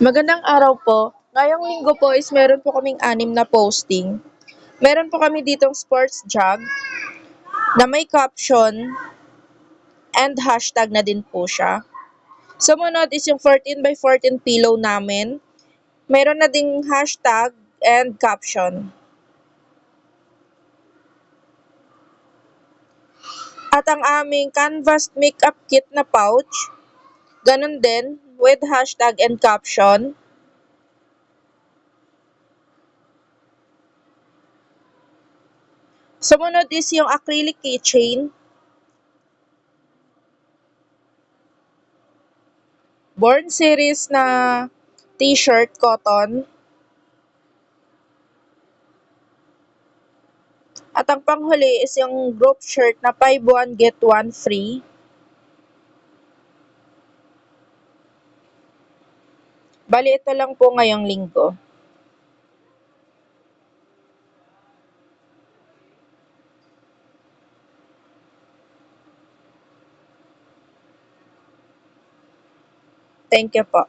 Magandang araw po. Ngayong linggo po is meron po kaming 6 na posting. Meron po kami ditong sports jog na may caption and hashtag na din po siya. Sumunod is yung 14 by 14 pillow namin. Meron na ding hashtag and caption. At ang aming canvas makeup kit na pouch, ganun din with hashtag and caption. Sumunod is yung acrylic keychain, Born series na t-shirt cotton, at ang panghuli is yung group shirt na 5 1 get 1 free. Bali ito lang po ngayong linggo. Thank you po.